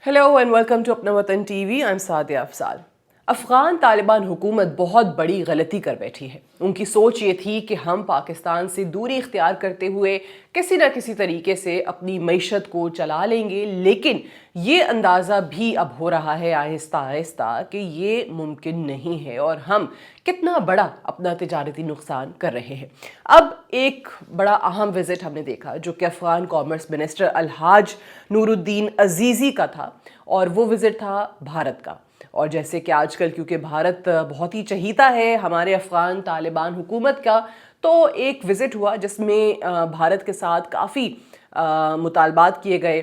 Hello and welcome to अपना वतन TV. I'm Sadia अफसाल। Afghan Taliban हुकूमत बहुत बड़ी गलती कर बैठी है। उनकी सोच ये थी कि हम पाकिस्तान से दूरी इख्तियार करते हुए किसी न किसी तरीके से अपनी मईशत को चला लेंगे, लेकिन ये अंदाज़ा भी अब हो रहा है आहिस्ता आहिस्ता कि ये मुमकिन नहीं है और हम कितना बड़ा अपना तिजारती नुकसान कर रहे हैं। अब एक बड़ा अहम विज़िट हमने देखा जो कि अफ़गान कॉमर्स मिनिस्टर अलहाज नूरुद्दीन अजीज़ी का था, और वो विज़िट था भारत का। और जैसे कि आजकल क्योंकि भारत बहुत ही चहीता है हमारे अफ़गान तालिबान हुकूमत का, तो एक विज़िट हुआ जिसमें भारत के साथ काफ़ी मुतालबात किए गए,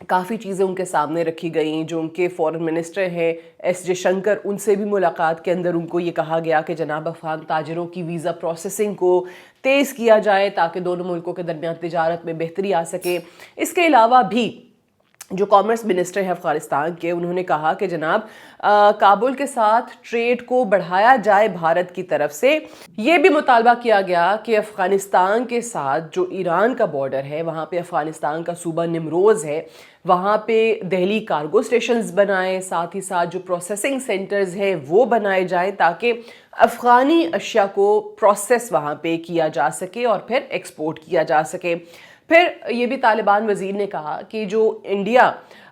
काफ़ी चीज़ें उनके सामने रखी गई। जो उनके फ़ॉरेन मिनिस्टर हैं एस जयशंकर, उनसे भी मुलाकात के अंदर उनको ये कहा गया कि जनाब अफ़गान ताजिरों की वीज़ा प्रोसेसिंग को तेज़ किया जाए ताकि दोनों मुल्कों के दरमियान तिजारत में बेहतरी आ सके। इसके अलावा भी जो कॉमर्स मिनिस्टर है अफ़गानिस्तान के, उन्होंने कहा कि जनाब काबुल के साथ ट्रेड को बढ़ाया जाए भारत की तरफ से। ये भी मुतालबा किया गया कि अफ़गानिस्तान के साथ जो ईरान का बॉर्डर है, वहाँ पे अफ़गानिस्तान का सूबा निमरोज़ है, वहाँ पे दिल्ली कार्गो स्टेशंस बनाएं, साथ ही साथ जो प्रोसेसिंग सेंटर्स हैं वो बनाए जाएं ताकि अफ़गानी अशिया को प्रोसेस वहाँ पे किया जा सके और फिर एक्सपोर्ट किया जा सके। फिर ये भी तालिबान वज़ीर ने कहा कि जो इंडिया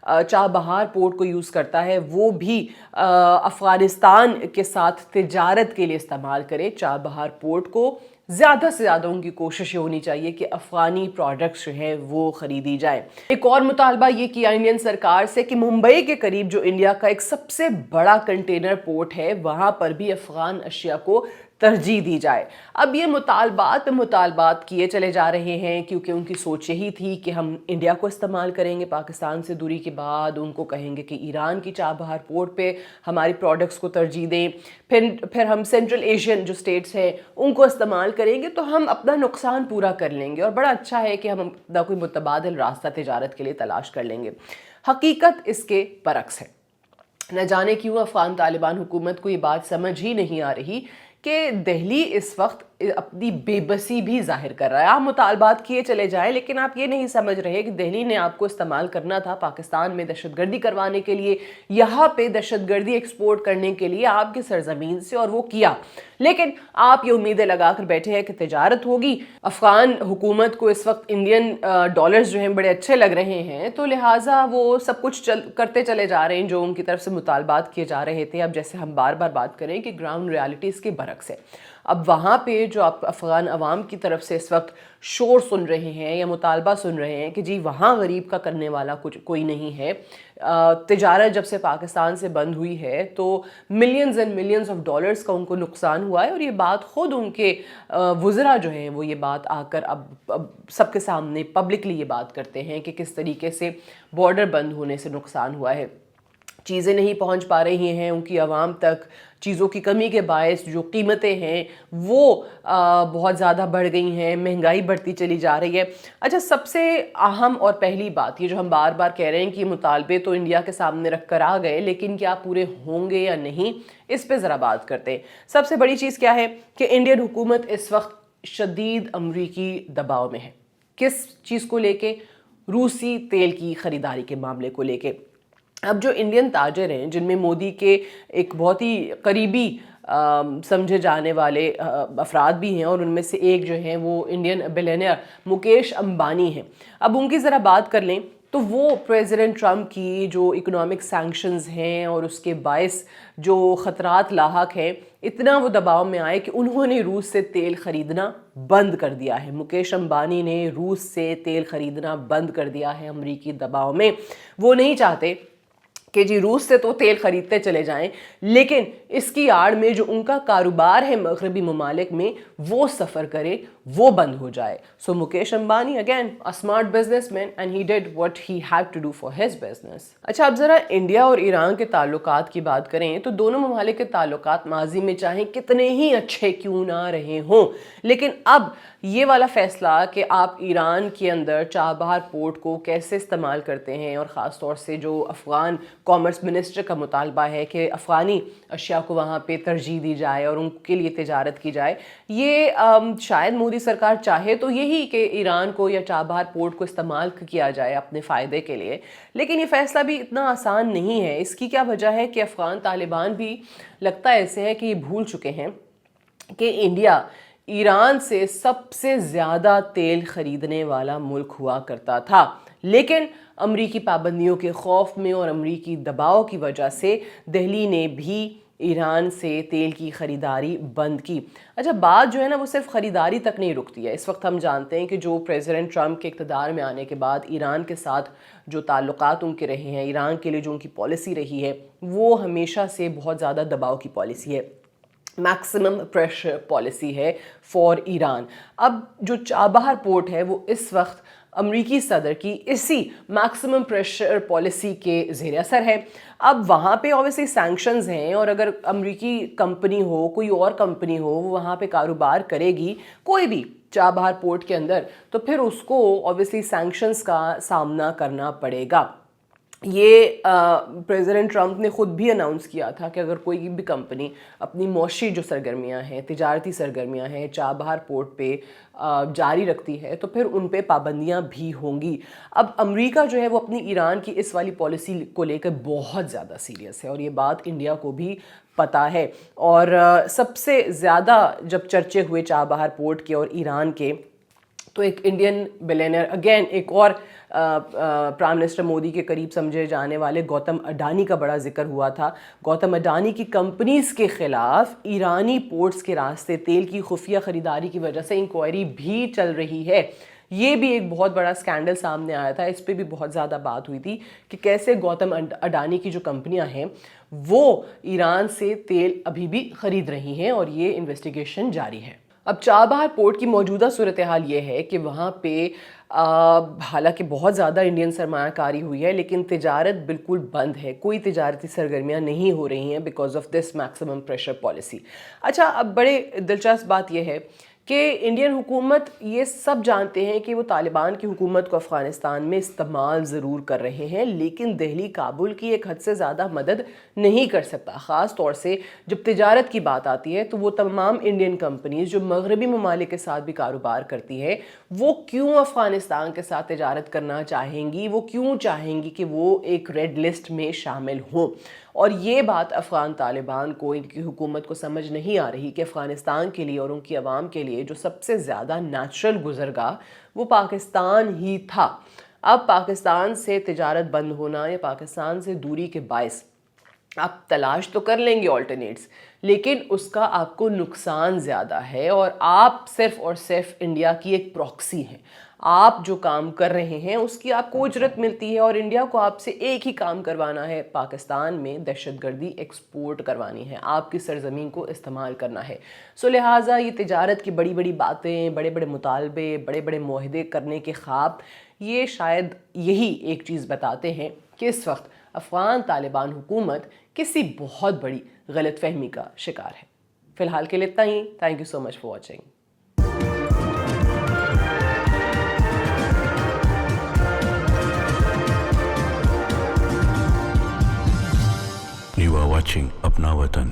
चाबहार पोर्ट को यूज़ करता है वो भी अफ़गानिस्तान के साथ तिजारत के लिए इस्तेमाल करे। चाबहार पोर्ट को ज़्यादा से ज़्यादा उनकी कोशिश ये होनी चाहिए कि अफ़गानी प्रोडक्ट्स जो हैं वो ख़रीदी जाए। एक और मुतालबा ये किया इंडियन सरकार से कि मुंबई के करीब जो इंडिया का एक सबसे बड़ा कंटेनर पोर्ट है, वहाँ पर भी अफ़गान अशिया को तरजीह दी जाए। अब ये मुतालबात किए चले जा रहे हैं क्योंकि उनकी सोच यही थी कि हम इंडिया को इस्तेमाल करेंगे पाकिस्तान से दूरी के बाद, उनको कहेंगे कि ईरान की चाबहार पोर्ट पे हमारी प्रोडक्ट्स को तरजीह दें, फिर हम सेंट्रल एशियन जो स्टेट्स हैं उनको इस्तेमाल करेंगे तो हम अपना नुकसान पूरा कर लेंगे और बड़ा अच्छा है कि हम अपना कोई मुतबादिल रास्ता तिजारत के लिए तलाश कर लेंगे। हकीकत इसके बरक्स है। न जाने क्यों अफ़गान तालिबान हुकूमत को ये बात समझ ही नहीं आ रही कि दिल्ली इस वक्त अपनी बेबसी भी जाहिर कर रहा है। आप मुतालबात किए चले जाएं, लेकिन आप ये नहीं समझ रहे कि दिल्ली ने आपको इस्तेमाल करना था पाकिस्तान में दहशतगर्दी करवाने के लिए, यहाँ पे दहशतगर्दी एक्सपोर्ट करने के लिए आपकी सरजमीन से, और वो किया। लेकिन आप ये उम्मीदें लगा कर बैठे हैं कि तिजारत होगी। अफ़गान हुकूमत को इस वक्त इंडियन डॉलर्स जो हैं बड़े अच्छे लग रहे हैं, तो लिहाजा वो सब कुछ करते चले जा रहे हैं जो उनकी तरफ से मुतालबात किए जा रहे थे। अब जैसे हम बार बार बात करें कि ग्राउंड रियलिटीज़ के बरक्स है। अब वहाँ पे जो आप अफ़गान अवाम की तरफ से इस वक्त शोर सुन रहे हैं या मुतालबा सुन रहे हैं कि जी वहाँ गरीब का करने वाला कुछ कोई नहीं है। तिजारत जब से पाकिस्तान से बंद हुई है तो millions and millions of dollars का उनको नुकसान हुआ है, और ये बात ख़ुद उनके वज़रा जो हैं वो ये बात आकर अब सबके सामने पब्लिकली ये बात करते हैं कि किस तरीके से बॉर्डर बंद होने से नुकसान हुआ है। चीज़ें नहीं पहुंच पा रही हैं उनकी आवाम तक, चीज़ों की कमी के बायस जो कीमतें हैं वो बहुत ज़्यादा बढ़ गई हैं, महंगाई बढ़ती चली जा रही है। अच्छा, सबसे अहम और पहली बात ये जो हम बार बार कह रहे हैं कि मुतालबे तो इंडिया के सामने रख कर आ गए, लेकिन क्या पूरे होंगे या नहीं, इस पे ज़रा बात करते हैं। सबसे बड़ी चीज़ क्या है कि इंडियन हुकूमत इस वक्त शदीद अमरीकी दबाव में है। किस चीज़ को लेके? रूसी तेल की ख़रीदारी के मामले को लेके। अब जो इंडियन ताजर हैं जिनमें मोदी के एक बहुत ही करीबी समझे जाने वाले अफराद भी हैं, और उनमें से एक जो हैं वो इंडियन बिलियनियर मुकेश अंबानी हैं। अब उनकी ज़रा बात कर लें तो वो प्रेसिडेंट ट्रंप की जो इकोनॉमिक सैंक्शंस हैं और उसके बायस जो ख़तरात लाहक हैं, इतना वो दबाव में आए कि उन्होंने रूस से तेल ख़रीदना बंद कर दिया है। मुकेश अंबानी ने रूस से तेल ख़रीदना बंद कर दिया है अमरीकी दबाव में। वो नहीं चाहते कि जी रूस से तो तेल ख़रीदते चले जाएं, लेकिन इसकी आड़ में जो उनका कारोबार है मगरबी ममालिक में वो सफ़र करे, वो बंद हो जाए। So Mukesh Ambani again a smart businessman and he did what he had to do for his business. अच्छा, अब ज़रा इंडिया और ईरान के ताल्लुकात की बात करें तो दोनों ममालिक के ताल्लुकात माजी में चाहे कितने ही अच्छे क्यों ना रहे हों, लेकिन अब ये वाला फ़ैसला कि आप ईरान के अंदर चाबहार पोर्ट को कैसे इस्तेमाल करते हैं, और ख़ास तौर से जो अफ़गान कॉमर्स मिनिस्टर का मुतालबा है कि अफ़गानी अशिया को वहाँ पे तरजीह दी जाए और उनके लिए तिजारत की जाए, ये शायद मोदी مودی سرکار چاہے تو یہی کہ ایران کو یا چابہار پورٹ کو استعمال کیا جائے اپنے فائدے کے لیے، لیکن یہ فیصلہ بھی اتنا آسان نہیں ہے۔ اس کی کیا وجہ ہے کہ افغان طالبان بھی لگتا ایسے ہے کہ یہ بھول چکے ہیں کہ انڈیا ایران سے سب سے زیادہ تیل خریدنے والا ملک ہوا کرتا تھا، لیکن امریکی پابندیوں کے خوف میں اور امریکی دباؤ کی وجہ سے دہلی نے بھی ایران سے تیل کی خریداری بند کی۔ اچھا، بات جو ہے نا وہ صرف خریداری تک نہیں رکتی ہے۔ اس وقت ہم جانتے ہیں کہ جو پریزیڈنٹ ٹرمپ کے اقتدار میں آنے کے بعد ایران کے ساتھ جو تعلقات ان کے رہے ہیں، ایران کے لیے جو ان کی پالیسی رہی ہے، وہ ہمیشہ سے بہت زیادہ دباؤ کی پالیسی ہے، میکسیمم پریشر پالیسی ہے فار ایران۔ اب جو چابہار پورٹ ہے وہ اس وقت امریکی صدر کی اسی میکسیمم پریشر پالیسی کے زیر اثر ہے۔ اب وہاں پہ اوبیسلی سینکشنز ہیں، اور اگر امریکی کمپنی ہو، کوئی اور کمپنی ہو، وہ وہاں پہ کاروبار کرے گی کوئی بھی چابہار پورٹ کے اندر، تو پھر اس کو اوبیسلی سینکشنز کا سامنا کرنا پڑے گا۔ یہ پریزیڈنٹ ٹرمپ نے خود بھی اناؤنس کیا تھا کہ اگر کوئی بھی کمپنی اپنی معاشی جو سرگرمیاں ہیں، تجارتی سرگرمیاں ہیں، چابہار پورٹ پہ جاری رکھتی ہے تو پھر ان پہ پابندیاں بھی ہوں گی۔ اب امریکہ جو ہے وہ اپنی ایران کی اس والی پالیسی کو لے کر بہت زیادہ سیریس ہے، اور یہ بات انڈیا کو بھی پتہ ہے۔ اور سب سے زیادہ جب چرچے ہوئے چابہار پورٹ کے اور ایران کے، تو ایک انڈین بلینئر، اگین ایک اور پرائم منسٹر مودی کے قریب سمجھے جانے والے گوتم اڈانی کا بڑا ذکر ہوا تھا۔ گوتم اڈانی کی کمپنیز کے خلاف ایرانی پورٹس کے راستے تیل کی خفیہ خریداری کی وجہ سے انکوائری بھی چل رہی ہے۔ یہ بھی ایک بہت بڑا سکینڈل سامنے آیا تھا، اس پہ بھی بہت زیادہ بات ہوئی تھی کہ کیسے گوتم اڈانی کی جو کمپنیاں ہیں وہ ایران سے تیل ابھی بھی خرید رہی ہیں، اور یہ انویسٹیگیشن جاری ہے۔ اب چابہار پورٹ کی موجودہ صورتحال یہ ہے کہ وہاں پہ حالانکہ بہت زیادہ انڈین سرمایہ کاری ہوئی ہے، لیکن تجارت بالکل بند ہے، کوئی تجارتی سرگرمیاں نہیں ہو رہی ہیں because of this maximum pressure policy. اچھا، اب بڑے دلچسپ بات یہ ہے کہ انڈین حکومت یہ سب جانتے ہیں کہ وہ طالبان کی حکومت کو افغانستان میں استعمال ضرور کر رہے ہیں، لیکن دہلی کابل کی ایک حد سے زیادہ مدد نہیں کر سکتا۔ خاص طور سے جب تجارت کی بات آتی ہے تو وہ تمام انڈین کمپنیز جو مغربی ممالک کے ساتھ بھی کاروبار کرتی ہے، وہ کیوں افغانستان کے ساتھ تجارت کرنا چاہیں گی؟ وہ کیوں چاہیں گی کہ وہ ایک ریڈ لسٹ میں شامل ہوں؟ اور یہ بات افغان طالبان کو، ان کی حکومت کو سمجھ نہیں آ رہی کہ افغانستان کے لیے اور ان کی عوام کے لیے جو سب سے زیادہ نیچرل گزرگاہ وہ پاکستان ہی تھا۔ اب پاکستان سے تجارت بند ہونا یا پاکستان سے دوری کے باعث آپ تلاش تو کر لیں گے آلٹرنیٹس، لیکن اس کا آپ کو نقصان زیادہ ہے، اور آپ صرف اور صرف انڈیا کی ایک پراکسی ہیں۔ آپ جو کام کر رہے ہیں اس کی آپ کو اجرت ملتی ہے، اور انڈیا کو آپ سے ایک ہی کام کروانا ہے، پاکستان میں دہشت گردی ایکسپورٹ کروانی ہے، آپ کی سرزمین کو استعمال کرنا ہے۔ سو لہٰذا یہ تجارت کی بڑی بڑی باتیں، بڑے بڑے مطالبے، بڑے بڑے معاہدے کرنے کے خواب، یہ شاید یہی ایک چیز بتاتے ہیں کہ اس وقت افغان طالبان حکومت کسی بہت بڑی غلط فہمی کا شکار ہے۔ فی الحال کے لیے اتنا ہی۔ Thank you so much for watching. You are watching Apna Watan.